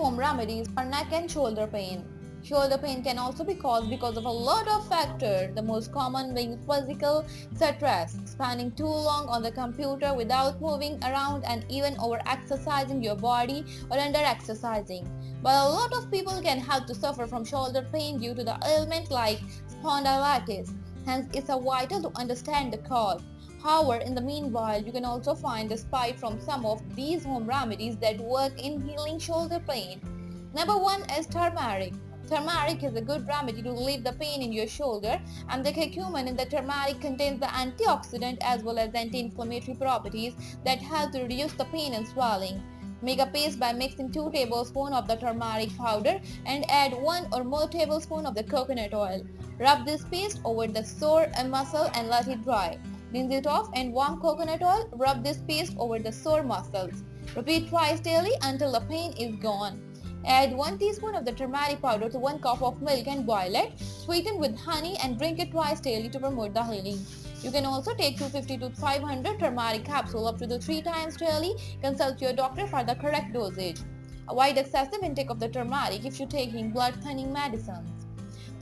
home remedies for neck and shoulder pain. Shoulder pain can also be caused because of a lot of factors, the most common being physical stress, spending too long on the computer without moving around, and even over-exercising your body or under-exercising. But a lot of people can have to suffer from shoulder pain due to the ailment like spondylitis. Hence, it's vital to understand the cause. However, in the meanwhile, you can also find respite from some of these home remedies that work in healing shoulder pain. Number 1 is turmeric. Turmeric is a good remedy to relieve the pain in your shoulder, and the curcumin in the turmeric contains the antioxidant as well as anti-inflammatory properties that help to reduce the pain and swelling. Make a paste by mixing 2 tablespoons of the turmeric powder and add 1 or more tablespoons of the coconut oil. Rub this paste over the sore muscle and let it dry. Rinse it off and warm coconut oil. Rub this paste over the sore muscles. Repeat twice daily until the pain is gone. Add 1 teaspoon of the turmeric powder to 1 cup of milk and boil it. Sweeten with honey and drink it twice daily to promote the healing. You can also take 250 to 500 turmeric capsules up to 3 times daily. Consult your doctor for the correct dosage. Avoid excessive intake of the turmeric if you're taking blood thinning medicines.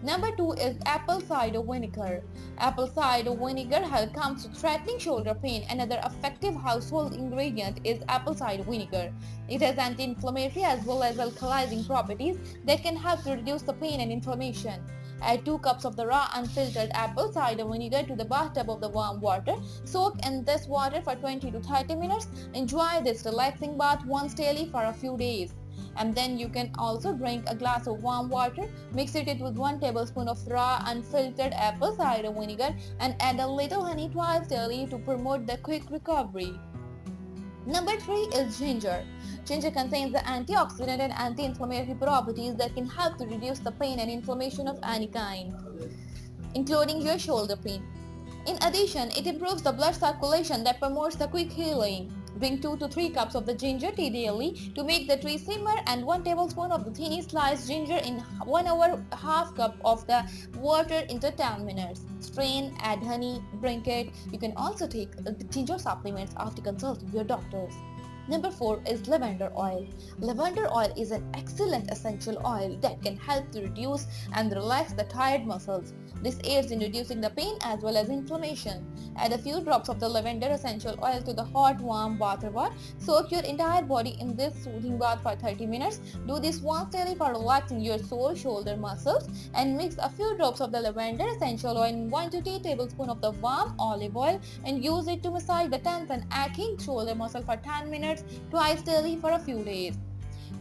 Number 2 is apple cider vinegar. Apple cider vinegar comes to threatening shoulder pain. Another effective household ingredient is apple cider vinegar. It has anti-inflammatory as well as alkalizing properties that can help to reduce the pain and inflammation. Add 2 cups of the raw unfiltered apple cider vinegar to the bathtub of the warm water. Soak in this water for 20 to 30 minutes. Enjoy this relaxing bath once daily for a few days. And then you can also drink a glass of warm water, mix it with 1 tablespoon of raw unfiltered apple cider vinegar and add a little honey twice daily to promote the quick recovery. Number 3 is ginger. Ginger contains the antioxidant and anti-inflammatory properties that can help to reduce the pain and inflammation of any kind, including your shoulder pain. In addition, it improves the blood circulation that promotes the quick healing. Drink 2 to 3 cups of the ginger tea daily to make the tea simmer and 1 tablespoon of the thinly sliced ginger in 1 hour, half cup of the water into 10 minutes. Strain, add honey, drink it. You can also take the ginger supplements after consulting your doctors. Number 4 is lavender oil. Lavender oil is an excellent essential oil that can help to reduce and relax the tired muscles. This aids in reducing the pain as well as inflammation. Add a few drops of the lavender essential oil to the hot warm water. Soak your entire body in this soothing bath for 30 minutes. Do this once daily for relaxing your sore shoulder muscles, and mix a few drops of the lavender essential oil in 1 to 2 tablespoons of the warm olive oil and use it to massage the tense and aching shoulder muscle for 10 minutes twice daily for a few days.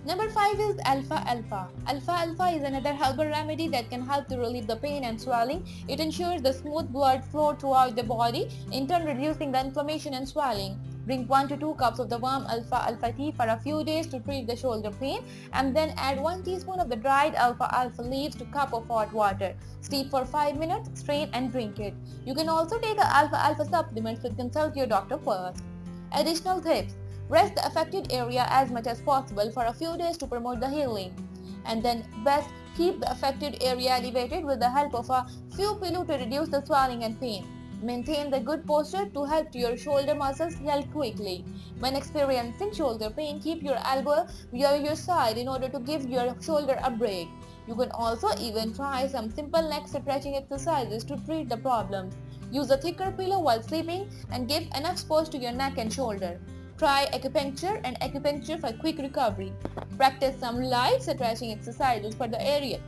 Number 5 is alfalfa. Alfalfa is another herbal remedy that can help to relieve the pain and swelling. It ensures the smooth blood flow throughout the body, in turn reducing the inflammation and swelling. Drink 1 to 2 cups of the warm alfalfa tea for a few days to treat the shoulder pain, and then add 1 teaspoon of the dried alfalfa leaves to a cup of hot water. Steep for 5 minutes, strain and drink it. You can also take alfalfa supplements, but consult your doctor first. Additional tips. Rest the affected area as much as possible for a few days to promote the healing. And then best keep the affected area elevated with the help of a few pillows to reduce the swelling and pain. Maintain the good posture to help your shoulder muscles heal quickly. When experiencing shoulder pain, keep your elbow near your side in order to give your shoulder a break. You can also even try some simple neck stretching exercises to treat the problem. Use a thicker pillow while sleeping and give enough space to your neck and shoulder. Try acupuncture for quick recovery. Practice some light stretching exercises for the area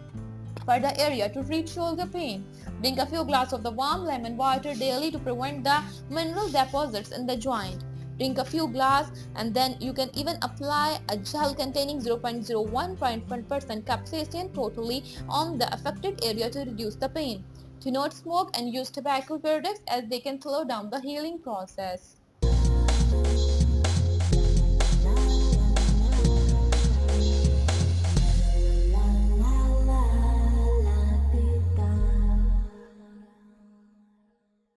to treat shoulder pain. Drink a few glasses of the warm lemon water daily to prevent the mineral deposits in the joint. Drink a few glasses, and then you can even apply a gel containing 0.01% capsaicin totally on the affected area to reduce the pain. Do not smoke and use tobacco products as they can slow down the healing process.